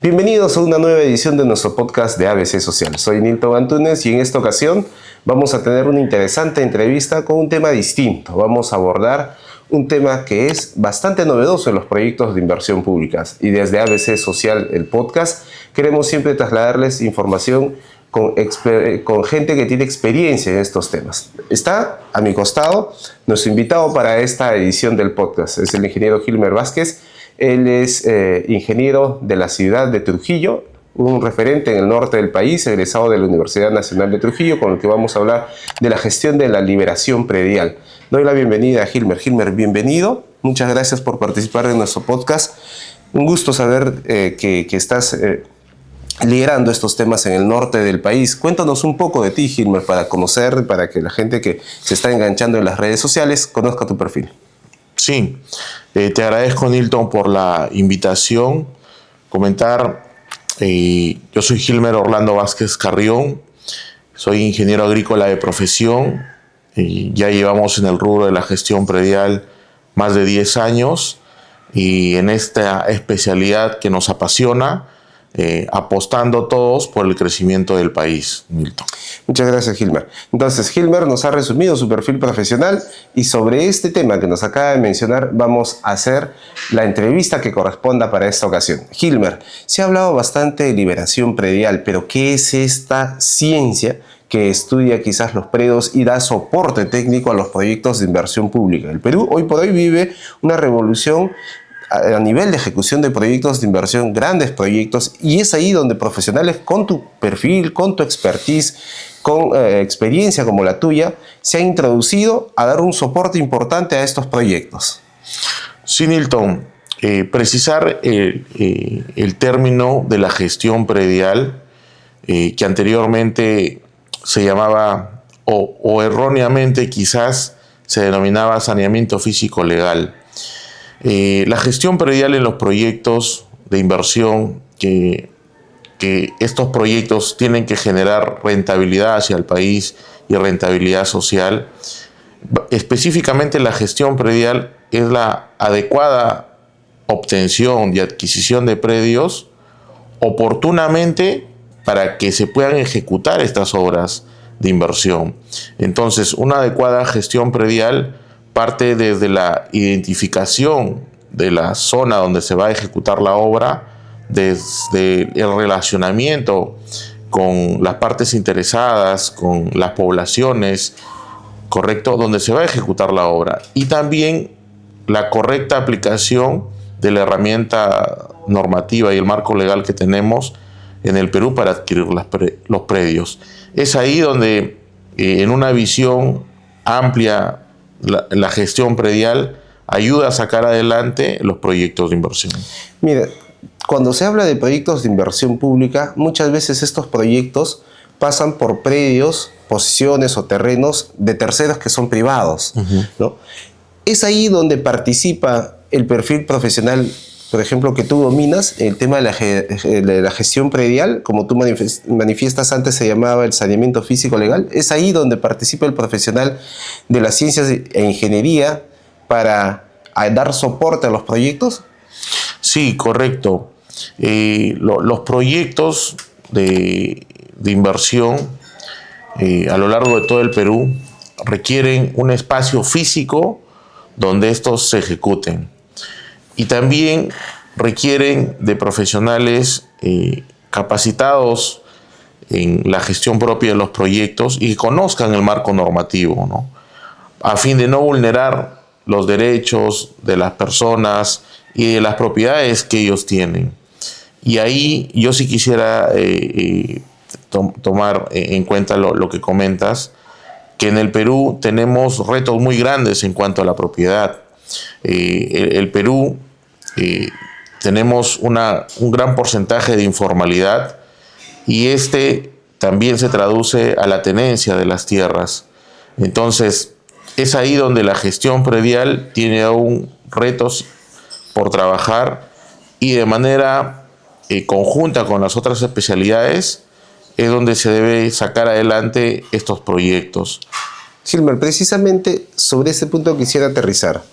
Bienvenidos a una nueva edición de nuestro podcast de ABC Social. Soy Nilton Antunes y en esta ocasión vamos a tener una interesante entrevista con un tema distinto. Vamos a abordar un tema que es bastante novedoso en los proyectos de inversión públicas. Y desde ABC Social, el podcast, queremos siempre trasladarles información con gente que tiene experiencia en estos temas. Está a mi costado nuestro invitado para esta edición del podcast. Es el ingeniero Gilmer Vázquez. Él es ingeniero de la ciudad de Trujillo, un referente en el norte del país, egresado de la Universidad Nacional de Trujillo, con el que vamos a hablar de la gestión de la liberación predial. Doy la bienvenida a Gilmer. Gilmer, bienvenido. Muchas gracias por participar en nuestro podcast. Un gusto saber que estás liderando estos temas en el norte del país. Cuéntanos un poco de ti, Gilmer, para conocer, para que la gente que se está enganchando en las redes sociales conozca tu perfil. Sí, te agradezco, Nilton, por la invitación. Comentar, yo soy Gilmer Orlando Vázquez Carrión, soy ingeniero agrícola de profesión, y ya llevamos en el rubro de la gestión predial más de 10 años y en esta especialidad que nos apasiona, apostando todos por el crecimiento del país, Nilton. Muchas gracias, Gilmer. Entonces, Gilmer nos ha resumido su perfil profesional y sobre este tema que nos acaba de mencionar vamos a hacer la entrevista que corresponda para esta ocasión. Gilmer, se ha hablado bastante de liberación predial, pero ¿qué es esta ciencia que estudia quizás los predios y da soporte técnico a los proyectos de inversión pública? El Perú hoy por hoy vive una revolución a nivel de ejecución de proyectos de inversión, grandes proyectos, y es ahí donde profesionales con tu perfil, con tu expertise, con experiencia como la tuya, se han introducido a dar un soporte importante a estos proyectos. Sí, Nilton, precisar el término de la gestión predial, que anteriormente se llamaba, o erróneamente quizás se denominaba saneamiento físico legal. La gestión predial en los proyectos de inversión, que estos proyectos tienen que generar rentabilidad hacia el país y rentabilidad social. Específicamente la gestión predial es la adecuada obtención y adquisición de predios oportunamente para que se puedan ejecutar estas obras de inversión. Entonces, una adecuada gestión predial parte desde la identificación de la zona donde se va a ejecutar la obra, desde el relacionamiento con las partes interesadas, con las poblaciones, correcto, donde se va a ejecutar la obra, y también la correcta aplicación de la herramienta normativa y el marco legal que tenemos en el Perú para adquirir los predios. Es ahí donde, en una visión amplia, la gestión predial ayuda a sacar adelante los proyectos de inversión. Mira, cuando se habla de proyectos de inversión pública, muchas veces estos proyectos pasan por predios, posiciones o terrenos de terceros que son privados, ¿no? Es ahí donde participa el perfil profesional, por ejemplo, que tú dominas, el tema de la gestión predial, como tú manifiestas antes, se llamaba el saneamiento físico legal. Es ahí donde participa el profesional de las ciencias e ingeniería para dar soporte a los proyectos. Sí, correcto. Los proyectos de inversión a lo largo de todo el Perú requieren un espacio físico donde estos se ejecuten. Y también requieren de profesionales capacitados en la gestión propia de los proyectos y que conozcan el marco normativo, ¿no? A fin de no vulnerar los derechos de las personas y de las propiedades que ellos tienen. Y ahí yo sí quisiera tomar en cuenta lo que comentas, que en el Perú tenemos retos muy grandes en cuanto a la propiedad. El Perú tenemos un gran porcentaje de informalidad y este también se traduce a la tenencia de las tierras. Entonces, es ahí donde la gestión predial tiene aún retos por trabajar y de manera conjunta con las otras especialidades es donde se debe sacar adelante estos proyectos. Gilmer, precisamente sobre este punto quisiera aterrizar.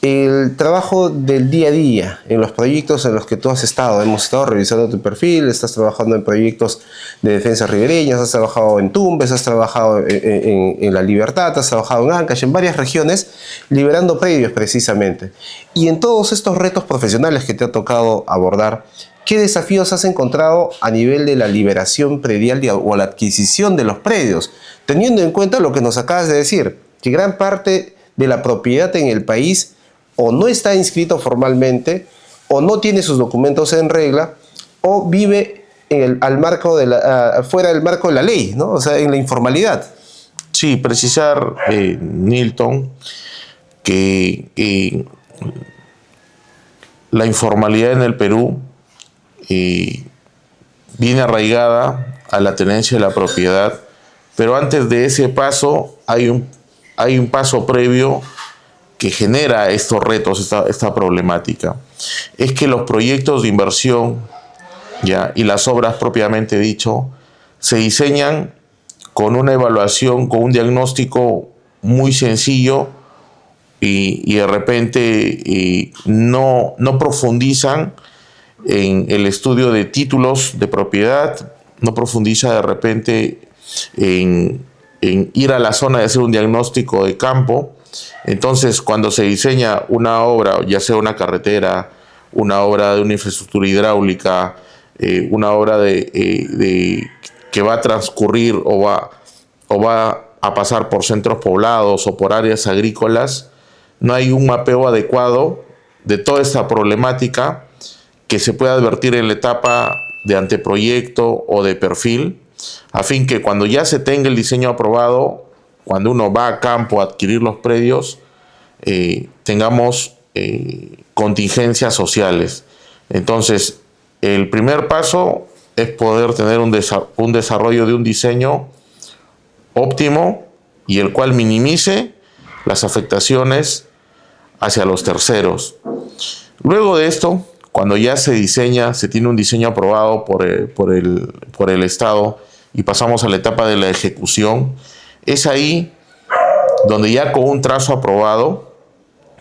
el trabajo del día a día, en los proyectos en los que tú has estado. Hemos estado revisando tu perfil, estás trabajando en proyectos de defensas ribereñas, has trabajado en Tumbes, has trabajado en La Libertad, has trabajado en Ancash, en varias regiones, liberando predios precisamente. Y en todos estos retos profesionales que te ha tocado abordar, ¿qué desafíos has encontrado a nivel de la liberación predial o la adquisición de los predios? Teniendo en cuenta lo que nos acabas de decir, que gran parte de la propiedad en el país o no está inscrito formalmente, o no tiene sus documentos en regla, o vive fuera del marco de la ley, ¿no? O sea, en la informalidad. Sí, precisar, Nilton, que la informalidad en el Perú viene arraigada a la tenencia de la propiedad, pero antes de ese paso hay un paso previo que genera estos retos, esta problemática. Es que los proyectos de inversión, ¿ya?, y las obras propiamente dicho, se diseñan con una evaluación, con un diagnóstico muy sencillo y de repente no profundizan en el estudio de títulos de propiedad, no profundiza de repente en ir a la zona de hacer un diagnóstico de campo. Entonces, cuando se diseña una obra, ya sea una carretera, una obra de una infraestructura hidráulica, una obra que va a transcurrir o va a pasar por centros poblados o por áreas agrícolas, no hay un mapeo adecuado de toda esta problemática que se pueda advertir en la etapa de anteproyecto o de perfil, a fin que cuando ya se tenga el diseño aprobado, cuando uno va a campo a adquirir los predios, tengamos contingencias sociales. Entonces, el primer paso es poder tener un desarrollo de un diseño óptimo y el cual minimice las afectaciones hacia los terceros. Luego de esto, cuando ya se diseña, se tiene un diseño aprobado por el Estado y pasamos a la etapa de la ejecución, es ahí donde ya con un trazo aprobado,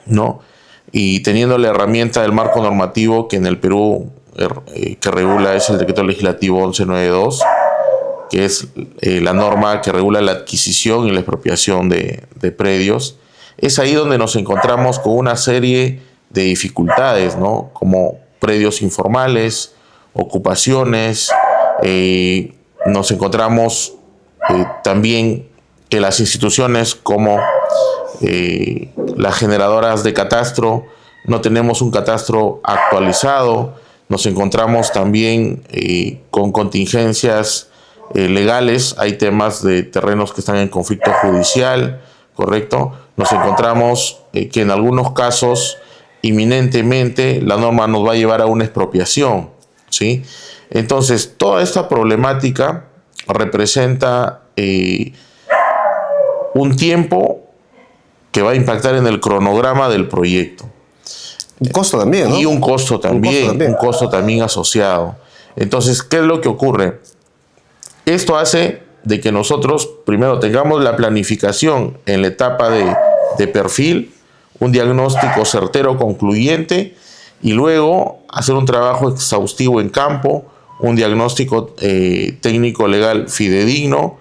¿no?, y teniendo la herramienta del marco normativo que en el Perú que regula es el Decreto Legislativo 1192, que es la norma que regula la adquisición y la expropiación de predios, es ahí donde nos encontramos con una serie de dificultades, ¿no?, como predios informales, ocupaciones, nos encontramos también que las instituciones como las generadoras de catastro no tenemos un catastro actualizado, nos encontramos también con contingencias legales, hay temas de terrenos que están en conflicto judicial, ¿correcto? Nos encontramos que en algunos casos inminentemente la norma nos va a llevar a una expropiación, ¿sí? Entonces, toda esta problemática representa un tiempo que va a impactar en el cronograma del proyecto. Un costo también, ¿no? Y un costo también asociado. Entonces, ¿qué es lo que ocurre? Esto hace de que nosotros primero tengamos la planificación en la etapa de perfil, un diagnóstico certero, concluyente, y luego hacer un trabajo exhaustivo en campo, un diagnóstico técnico legal fidedigno,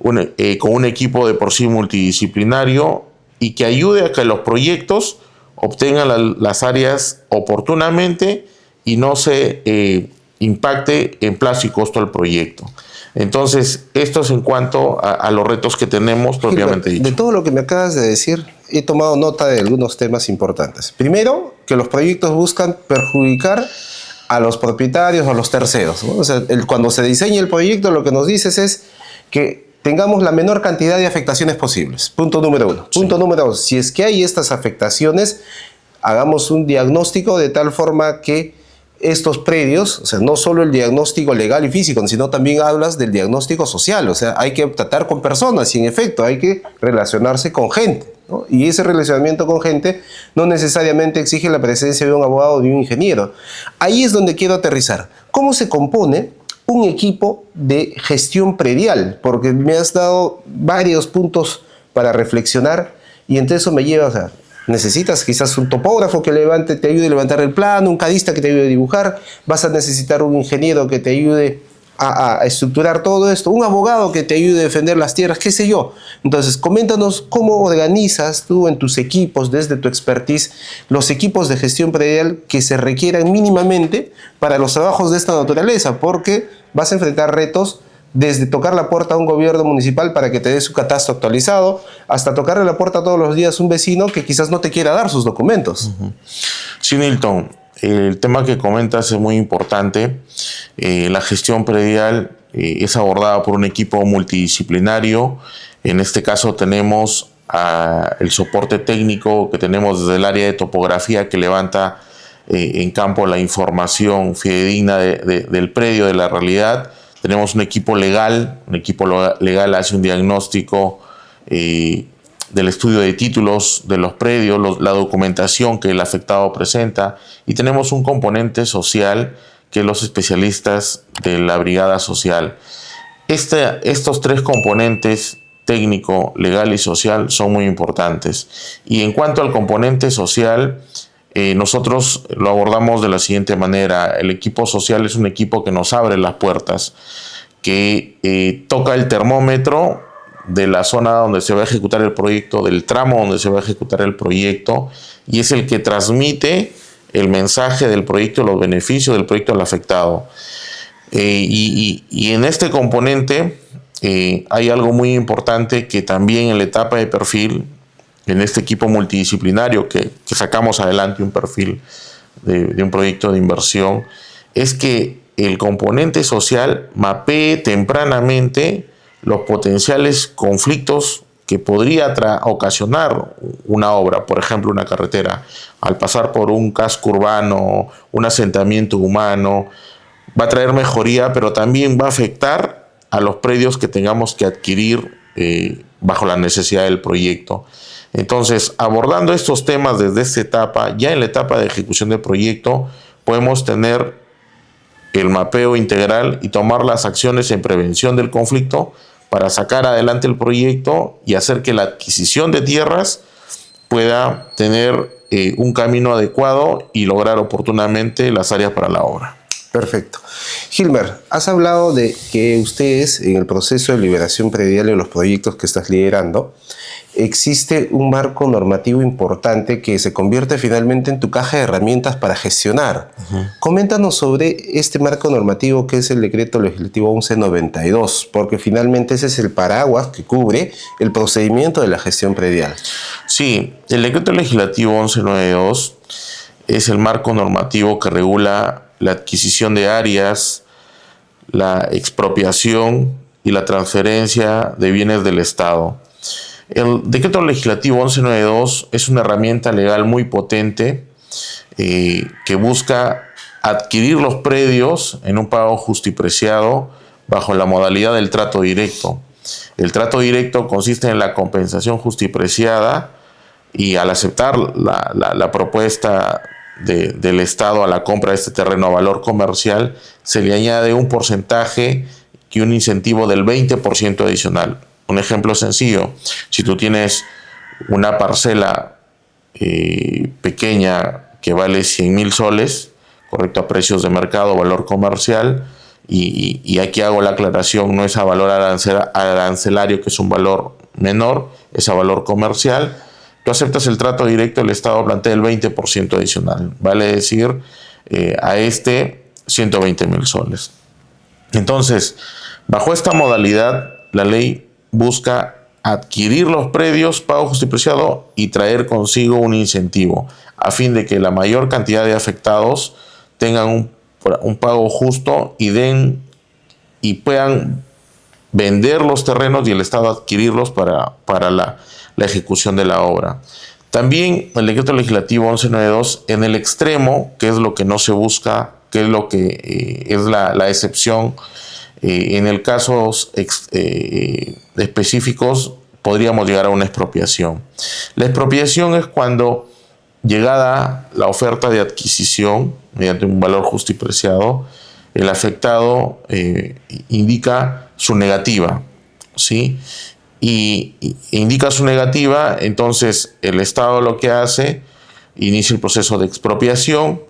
con un equipo de por sí multidisciplinario y que ayude a que los proyectos obtengan las áreas oportunamente y no se impacte en plazo y costo al proyecto. Entonces, esto es en cuanto a los retos que tenemos propiamente dicho. De todo lo que me acabas de decir, he tomado nota de algunos temas importantes. Primero, que los proyectos buscan perjudicar a los propietarios o a los terceros, ¿no? O sea, cuando se diseña el proyecto, lo que nos dices es que tengamos la menor cantidad de afectaciones posibles. Punto número uno. Sí. Punto número dos, si es que hay estas afectaciones, hagamos un diagnóstico de tal forma que estos predios, o sea, no solo el diagnóstico legal y físico, sino también hablas del diagnóstico social, o sea, hay que tratar con personas y en efecto hay que relacionarse con gente, ¿no? Y ese relacionamiento con gente no necesariamente exige la presencia de un abogado o de un ingeniero. Ahí es donde quiero aterrizar. ¿Cómo se compone un equipo de gestión predial? Porque me has dado varios puntos para reflexionar y entonces eso me lleva, o sea, necesitas quizás un topógrafo que te ayude a levantar el plano, un cadista que te ayude a dibujar, vas a necesitar un ingeniero que te ayude a estructurar todo esto, un abogado que te ayude a defender las tierras, qué sé yo. Entonces, coméntanos cómo organizas tú en tus equipos, desde tu expertise, los equipos de gestión predial que se requieran mínimamente para los trabajos de esta naturaleza, porque vas a enfrentar retos desde tocar la puerta a un gobierno municipal para que te dé su catastro actualizado, hasta tocarle la puerta todos los días a un vecino que quizás no te quiera dar sus documentos. Sí, Nilton, el tema que comentas es muy importante. La gestión predial es abordada por un equipo multidisciplinario. En este caso tenemos el soporte técnico que tenemos desde el área de topografía que levanta en campo la información fidedigna del predio, de la realidad. Tenemos un equipo legal hace un diagnóstico del estudio de títulos de los predios, la documentación que el afectado presenta, y tenemos un componente social que es los especialistas de la brigada social. Estos tres componentes, técnico, legal y social, son muy importantes. Y en cuanto al componente social, nosotros lo abordamos de la siguiente manera. El equipo social es un equipo que nos abre las puertas, que toca el termómetro de la zona donde se va a ejecutar el proyecto, del tramo donde se va a ejecutar el proyecto, y es el que transmite el mensaje del proyecto, los beneficios del proyecto al afectado. Y en este componente hay algo muy importante que también en la etapa de perfil, en este equipo multidisciplinario que sacamos adelante un perfil de un proyecto de inversión, es que el componente social mapee tempranamente los potenciales conflictos que podría ocasionar una obra, por ejemplo una carretera, al pasar por un casco urbano, un asentamiento humano. Va a traer mejoría, pero también va a afectar a los predios que tengamos que adquirir bajo la necesidad del proyecto. Entonces, abordando estos temas desde esta etapa, ya en la etapa de ejecución del proyecto, podemos tener el mapeo integral y tomar las acciones en prevención del conflicto para sacar adelante el proyecto y hacer que la adquisición de tierras pueda tener un camino adecuado y lograr oportunamente las áreas para la obra. Perfecto. Gilmer, has hablado de que ustedes, en el proceso de liberación predial de los proyectos que estás liderando, existe un marco normativo importante que se convierte finalmente en tu caja de herramientas para gestionar. Coméntanos sobre este marco normativo que es el Decreto Legislativo 1192, porque finalmente ese es el paraguas que cubre el procedimiento de la gestión predial. Sí, el Decreto Legislativo 1192 es el marco normativo que regula la adquisición de áreas, la expropiación y la transferencia de bienes del Estado. El Decreto Legislativo 1192 es una herramienta legal muy potente que busca adquirir los predios en un pago justo y preciado bajo la modalidad del trato directo. El trato directo consiste en la compensación justa y preciada, y al aceptar la propuesta del Estado a la compra de este terreno a valor comercial, se le añade un porcentaje y un incentivo del 20% adicional. Un ejemplo sencillo: si tú tienes una parcela pequeña que vale 100,000 soles, correcto, a precios de mercado, valor comercial, y aquí hago la aclaración, no es a valor arancelario, que es un valor menor, es a valor comercial. Tú aceptas el trato directo, el Estado plantea el 20% adicional, vale decir, a 120,000 soles. Entonces, bajo esta modalidad, la ley busca adquirir los predios, pago justo y preciado, y traer consigo un incentivo, a fin de que la mayor cantidad de afectados tengan un pago justo y puedan vender los terrenos y el Estado adquirirlos para la ejecución de la obra. También el Decreto Legislativo 1192, en el extremo, que es lo que no se busca, que es lo que es la excepción, en el casos específicos podríamos llegar a una expropiación. La expropiación es cuando, llegada la oferta de adquisición mediante un valor justo y preciado, el afectado indica su negativa, ¿sí? y indica su negativa, entonces el Estado lo que hace, inicia el proceso de expropiación.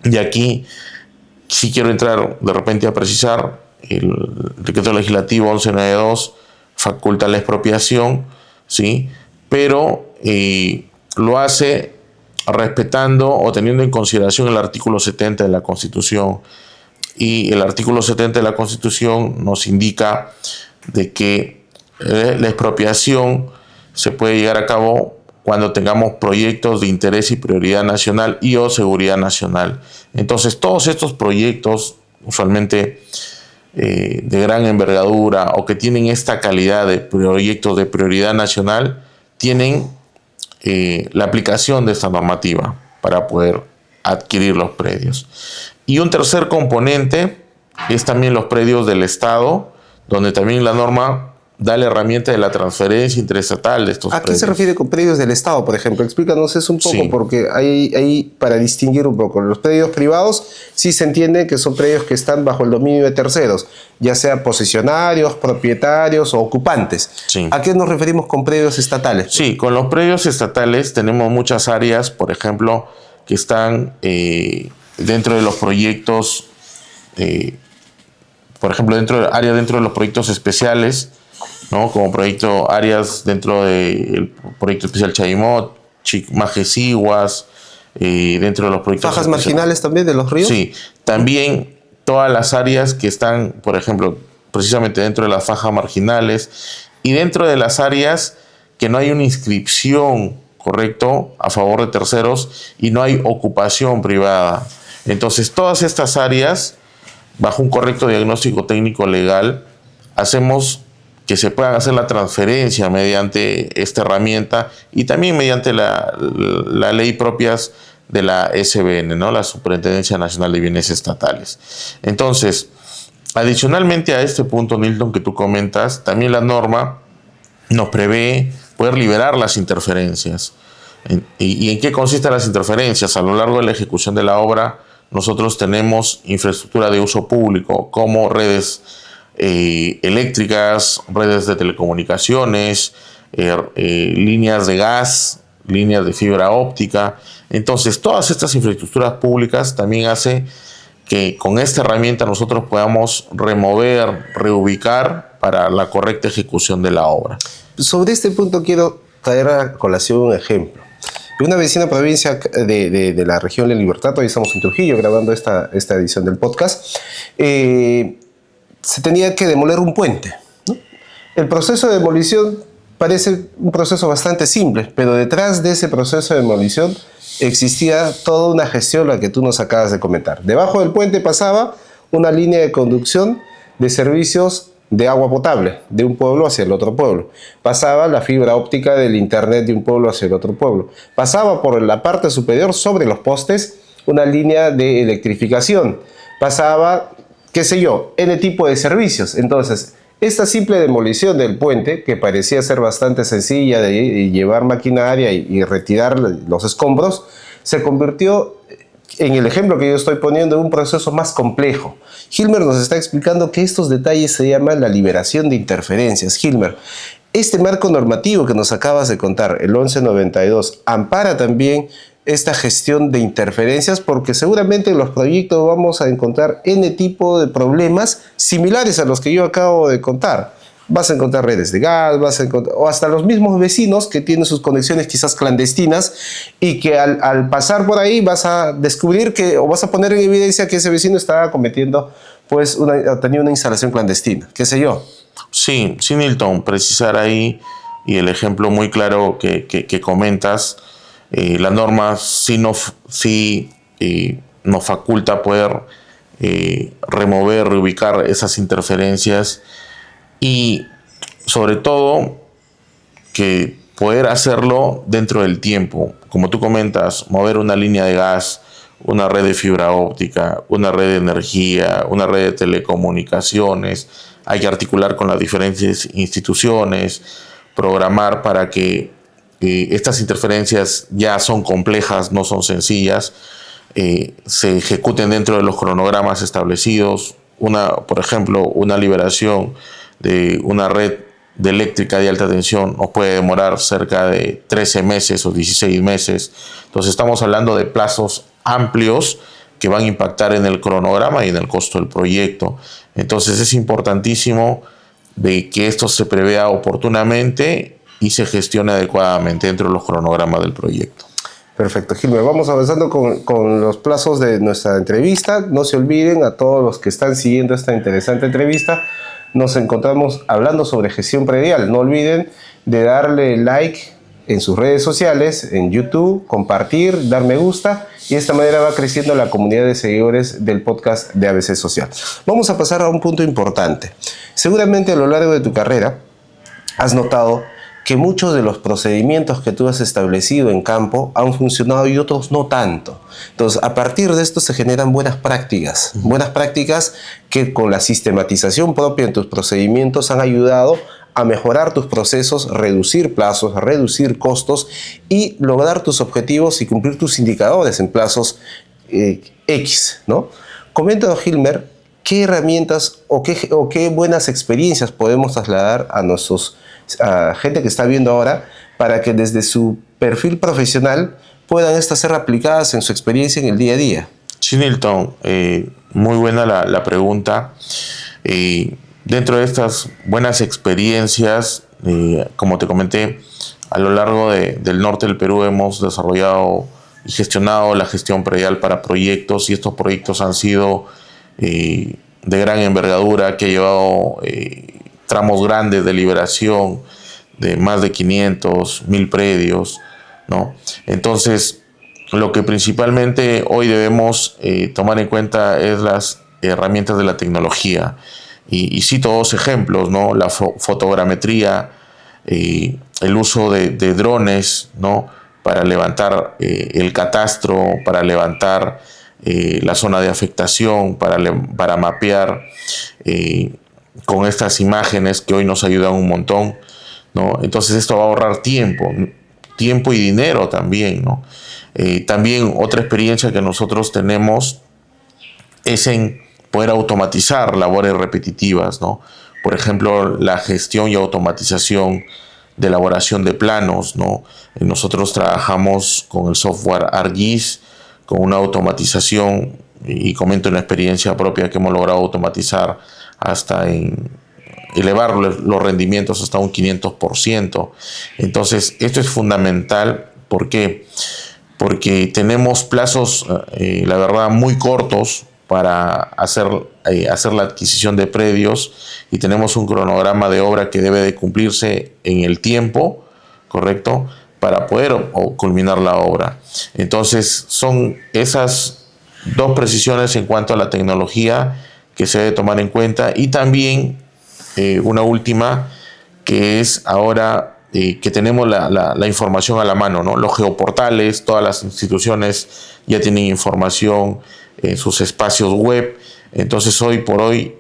Y aquí sí quiero entrar de repente a precisar, el decreto legislativo 1192 faculta la expropiación, ¿sí? Pero lo hace respetando o teniendo en consideración el artículo 70 de la Constitución. Y el artículo 70 de la Constitución nos indica de que la expropiación se puede llevar a cabo cuando tengamos proyectos de interés y prioridad nacional y o seguridad nacional. Entonces, todos estos proyectos, usualmente de gran envergadura o que tienen esta calidad de proyectos de prioridad nacional, tienen la aplicación de esta normativa para poder adquirir los predios. Y un tercer componente es también los predios del Estado, donde también la norma da la herramienta de la transferencia interestatal de estos predios. ¿A qué se refiere con predios del Estado, por ejemplo? Explícanos eso un poco, Sí. porque hay para distinguir un poco. Los predios privados sí se entiende que son predios que están bajo el dominio de terceros, ya sea posesionarios, propietarios o ocupantes. Sí. ¿A qué nos referimos con predios estatales? Sí, con los predios estatales tenemos muchas áreas, por ejemplo, que están dentro de los proyectos, por ejemplo, dentro de los proyectos especiales, ¿no? Como áreas dentro del proyecto especial Chaimot, Majeciguas, dentro de los proyectos ¿Fajas especiales. marginales también de los ríos? Sí, también todas las áreas que están, por ejemplo, precisamente dentro de las fajas marginales y dentro de las áreas que no hay una inscripción, correcto, a favor de terceros y no hay ocupación privada. Entonces, todas estas áreas, bajo un correcto diagnóstico técnico legal, hacemos que se puedan hacer la transferencia mediante esta herramienta y también mediante la ley propias de la SBN, ¿no? La Superintendencia Nacional de Bienes Estatales. Entonces, adicionalmente a este punto, Nilton, que tú comentas, también la norma nos prevé poder liberar las interferencias. ¿Y en qué consisten las interferencias? A lo largo de la ejecución de la obra, nosotros tenemos infraestructura de uso público como redes eléctricas, redes de telecomunicaciones, líneas de gas, líneas de fibra óptica. Entonces, todas estas infraestructuras públicas también hace que con esta herramienta nosotros podamos remover, reubicar para la correcta ejecución de la obra. Sobre este punto quiero traer a colación un ejemplo. De una vecina provincia de la región de Libertad, hoy estamos en Trujillo grabando esta edición del podcast, se tenía que demoler un puente, ¿no? El proceso de demolición parece un proceso bastante simple, pero detrás de ese proceso de demolición existía toda una gestión, la que tú nos acabas de comentar. Debajo del puente pasaba una línea de conducción de servicios de agua potable de un pueblo hacia el otro pueblo. Pasaba la fibra óptica del internet de un pueblo hacia el otro pueblo. Pasaba por la parte superior, sobre los postes, una línea de electrificación. Pasaba, qué sé yo, N tipo de servicios. Entonces, esta simple demolición del puente, que parecía ser bastante sencilla de llevar maquinaria y retirar los escombros, se convirtió en el ejemplo que yo estoy poniendo en un proceso más complejo. Hilmer nos está explicando que estos detalles se llaman la liberación de interferencias. Hilmer, este marco normativo que nos acabas de contar, el 1192, ampara también esta gestión de interferencias, porque seguramente en los proyectos vamos a encontrar N tipo de problemas similares a los que yo acabo de contar. Vas a encontrar redes de gas, o hasta los mismos vecinos que tienen sus conexiones quizás clandestinas y que al pasar por ahí vas a descubrir o vas a poner en evidencia que ese vecino estaba cometiendo, tenía una instalación clandestina, qué sé yo. Sí, Nilton, precisar ahí y el ejemplo muy claro que comentas. La norma sí nos faculta poder remover, reubicar esas interferencias y sobre todo que poder hacerlo dentro del tiempo. Como tú comentas, mover una línea de gas, una red de fibra óptica, una red de energía, una red de telecomunicaciones. Hay que articular con las diferentes instituciones, programar para que estas interferencias ya son complejas, no son sencillas, se ejecuten dentro de los cronogramas establecidos. Por ejemplo, una liberación de una red de eléctrica de alta tensión nos puede demorar cerca de 13 meses o 16 meses. Entonces estamos hablando de plazos amplios que van a impactar en el cronograma y en el costo del proyecto. Entonces es importantísimo de que esto se prevea oportunamente y se gestione adecuadamente dentro de los cronogramas del proyecto. Perfecto, Gilmer. Vamos avanzando con los plazos de nuestra entrevista. No se olviden, a todos los que están siguiendo esta interesante entrevista, nos encontramos hablando sobre gestión predial. No olviden de darle like en sus redes sociales, en YouTube, compartir, dar me gusta, y de esta manera va creciendo la comunidad de seguidores del podcast de ABC Social. Vamos a pasar a un punto importante. Seguramente a lo largo de tu carrera has notado que muchos de los procedimientos que tú has establecido en campo han funcionado y otros no tanto. Entonces, a partir de esto se generan buenas prácticas que con la sistematización propia en tus procedimientos han ayudado a mejorar tus procesos, reducir plazos, reducir costos y lograr tus objetivos y cumplir tus indicadores en plazos X, ¿no? Coméntanos, Gilmer, ¿qué herramientas o qué buenas experiencias podemos trasladar a gente que está viendo ahora para que desde su perfil profesional puedan estas ser aplicadas en su experiencia en el día a día? Sí, Nilton, muy buena la pregunta. Dentro de estas buenas experiencias, como te comenté, a lo largo del norte del Perú hemos desarrollado y gestionado la gestión predial para proyectos, y estos proyectos han sido de gran envergadura, que ha llevado tramos grandes de liberación de más de 500, 1000 predios, ¿no? Entonces, lo que principalmente hoy debemos tomar en cuenta es las herramientas de la tecnología. Y cito dos ejemplos, ¿no? La fotogrametría, el uso de drones, ¿no? Para levantar el catastro, para levantar la zona de afectación, para mapear con estas imágenes que hoy nos ayudan un montón, ¿no? Entonces esto va a ahorrar tiempo y dinero también, ¿no? También otra experiencia que nosotros tenemos es en poder automatizar labores repetitivas, ¿no? Por ejemplo, la gestión y automatización de elaboración de planos, ¿no? Nosotros trabajamos con el software ArcGIS, con una automatización, y comento una experiencia propia que hemos logrado automatizar hasta en elevar los rendimientos hasta un 500%. Entonces, esto es fundamental. ¿Por qué? Porque tenemos plazos, la verdad, muy cortos para hacer la adquisición de predios, y tenemos un cronograma de obra que debe de cumplirse en el tiempo correcto para poder culminar la obra. Entonces, son esas dos precisiones en cuanto a la tecnología que se debe tomar en cuenta, y también una última, que es ahora que tenemos la información a la mano, ¿no? Los geoportales, todas las instituciones ya tienen información en sus espacios web. Entonces, hoy por hoy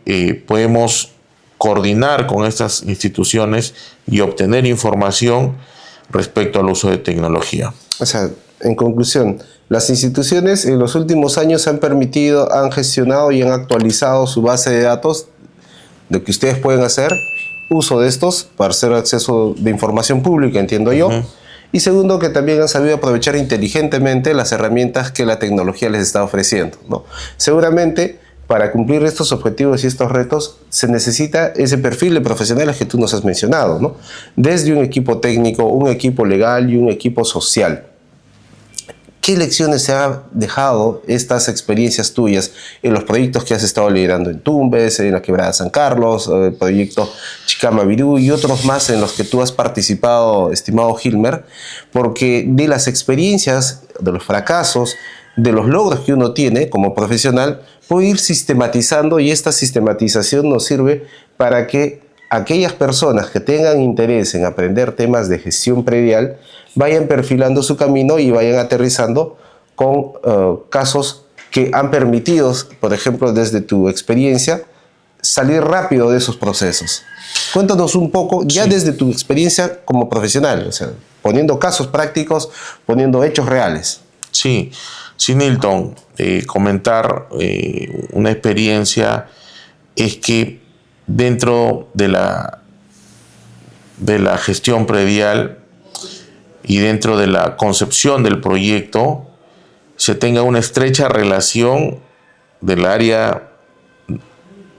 podemos coordinar con estas instituciones y obtener información respecto al uso de tecnología. O sea, en conclusión, las instituciones en los últimos años han gestionado y han actualizado su base de datos, de que ustedes pueden hacer uso de estos para hacer acceso de información pública, entiendo yo. Y segundo, que también han sabido aprovechar inteligentemente las herramientas que la tecnología les está ofreciendo, ¿no? Seguramente, para cumplir estos objetivos y estos retos, se necesita ese perfil de profesionales que tú nos has mencionado, ¿no? Desde un equipo técnico, un equipo legal y un equipo social. ¿Qué lecciones se han dejado estas experiencias tuyas en los proyectos que has estado liderando en Tumbes, en la Quebrada San Carlos, el proyecto Chicama Virú y otros más en los que tú has participado, estimado Gilmer? Porque de las experiencias, de los fracasos, de los logros que uno tiene como profesional, puede ir sistematizando, y esta sistematización nos sirve para que aquellas personas que tengan interés en aprender temas de gestión predial vayan perfilando su camino y vayan aterrizando con casos que han permitido, por ejemplo, desde tu experiencia, salir rápido de esos procesos. Cuéntanos un poco, ya desde tu experiencia como profesional, o sea, poniendo casos prácticos, poniendo hechos reales. Sí, Nilton, comentar una experiencia es que dentro de de la gestión predial y dentro de la concepción del proyecto se tenga una estrecha relación del área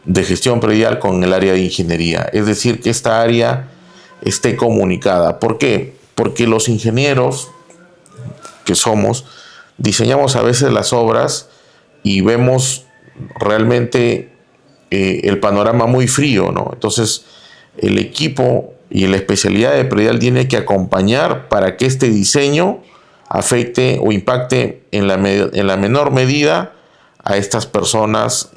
de gestión predial con el área de ingeniería. Es decir, que esta área esté comunicada. ¿Por qué? Porque los ingenieros que somos, diseñamos a veces las obras y vemos realmente el panorama muy frío, ¿no? Entonces, el equipo y la especialidad de predial tiene que acompañar para que este diseño afecte o impacte en la menor medida a estas personas,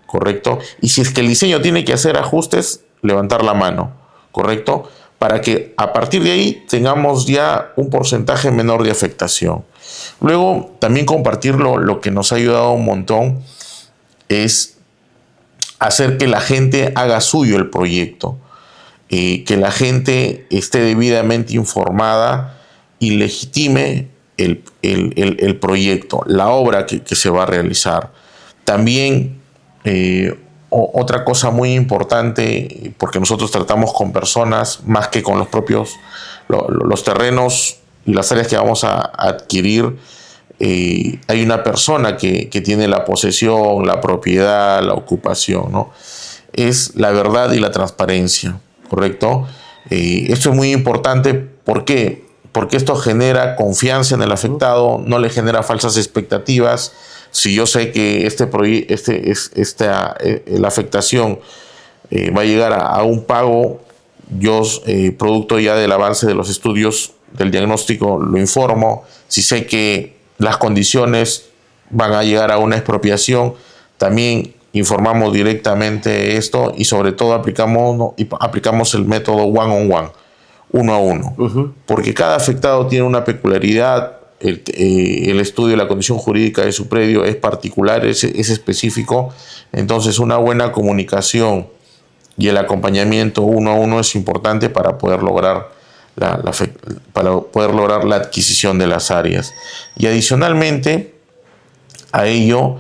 ¿correcto? Y si es que el diseño tiene que hacer ajustes, levantar la mano, ¿correcto? Para que a partir de ahí tengamos ya un porcentaje menor de afectación. Luego, también compartirlo, lo que nos ha ayudado un montón es hacer que la gente haga suyo el proyecto, que la gente esté debidamente informada y legitime el proyecto, la obra que se va a realizar. También otra cosa muy importante, porque nosotros tratamos con personas más que con los terrenos y las áreas que vamos a adquirir. Hay una persona que tiene la posesión, la propiedad, la ocupación, ¿no? Es la verdad y la transparencia, ¿correcto? Esto es muy importante. ¿Por qué? Porque esto genera confianza en el afectado, no le genera falsas expectativas. Si yo sé que la afectación va a llegar a un pago, yo, producto ya del avance de los estudios del diagnóstico, lo informo. Si sé que las condiciones van a llegar a una expropiación, también informamos directamente esto y sobre todo aplicamos el método one-on-one, uno a uno, porque cada afectado tiene una peculiaridad. El estudio de la condición jurídica de su predio es particular, es específico. Entonces, una buena comunicación y el acompañamiento uno a uno es importante para poder lograr la adquisición de las áreas. Y adicionalmente a ello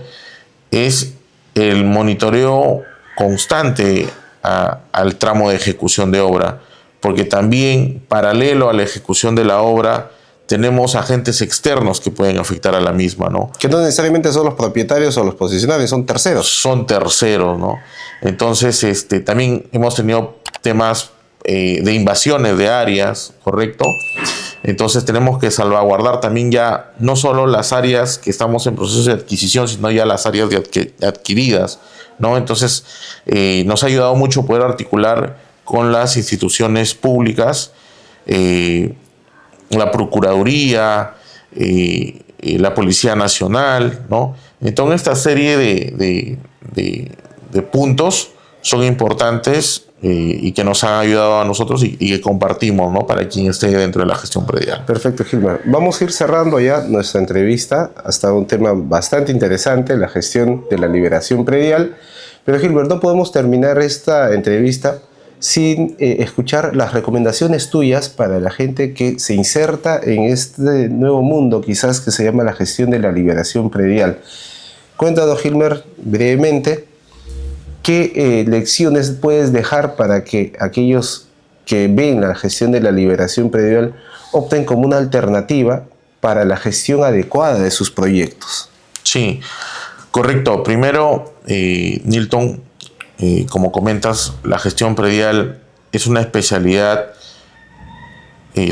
es el monitoreo constante al tramo de ejecución de obra, porque también paralelo a la ejecución de la obra tenemos agentes externos que pueden afectar a la misma, ¿no? Que no necesariamente son los propietarios o los posesionarios, son terceros. Son terceros, ¿no? Entonces, también hemos tenido temas de invasiones de áreas, ¿correcto? Entonces tenemos que salvaguardar también ya no solo las áreas que estamos en proceso de adquisición, sino ya las áreas adquiridas, ¿no? Entonces nos ha ayudado mucho poder articular con las instituciones públicas, la Procuraduría, la Policía Nacional, ¿no? Entonces esta serie de puntos son importantes y que nos han ayudado a nosotros y que compartimos, ¿no? Para quien esté dentro de la gestión predial. Perfecto, Gilmar. Vamos a ir cerrando ya nuestra entrevista hasta un tema bastante interesante, la gestión de la liberación predial. Pero Gilmar, no podemos terminar esta entrevista sin escuchar las recomendaciones tuyas para la gente que se inserta en este nuevo mundo, quizás, que se llama la gestión de la liberación predial. Cuéntanos, Gilmar, brevemente, ¿qué lecciones puedes dejar para que aquellos que ven la gestión de la liberación predial opten como una alternativa para la gestión adecuada de sus proyectos? Sí, correcto. Primero, Nilton, como comentas, la gestión predial es una especialidad.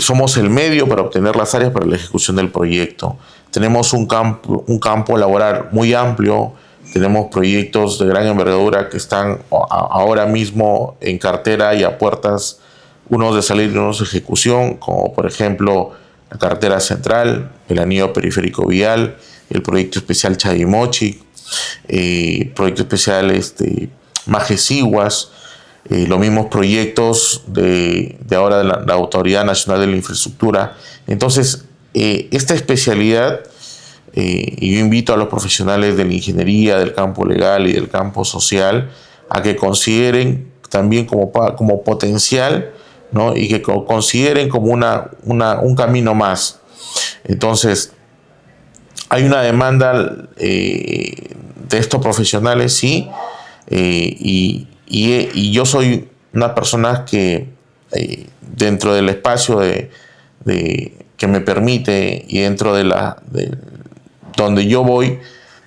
Somos el medio para obtener las áreas para la ejecución del proyecto. Tenemos un campo laboral muy amplio. Tenemos proyectos de gran envergadura que están ahora mismo en cartera y a puertas, unos de salir y unos de ejecución, como por ejemplo la carretera central, el anillo periférico vial, el proyecto especial Chayimochi, proyecto especial Majesiguas, los mismos proyectos de ahora de la Autoridad Nacional de la Infraestructura. Entonces, esta especialidad, y yo invito a los profesionales de la ingeniería, del campo legal y del campo social a que consideren también como potencial, ¿no? Y que consideren como un camino más. Entonces, hay una demanda de estos profesionales, sí, y yo soy una persona que dentro del espacio que me permite y dentro de donde yo voy,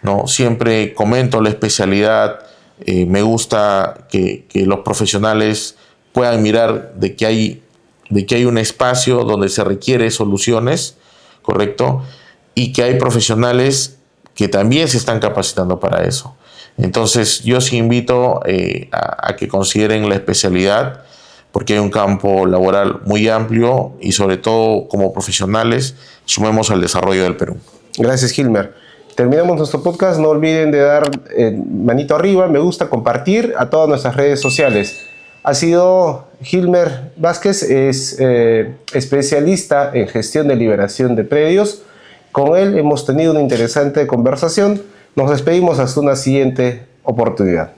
¿no? Siempre comento la especialidad. Me gusta que los profesionales puedan mirar de que hay un espacio donde se requiere soluciones, ¿correcto? Y que hay profesionales que también se están capacitando para eso. Entonces, yo sí invito a que consideren la especialidad, porque hay un campo laboral muy amplio y sobre todo como profesionales sumemos al desarrollo del Perú. Gracias, Gilmer. Terminamos nuestro podcast. No olviden de dar manito arriba, me gusta, compartir a todas nuestras redes sociales. Ha sido Gilmer Vázquez, es especialista en gestión de liberación de predios. Con él hemos tenido una interesante conversación. Nos despedimos hasta una siguiente oportunidad.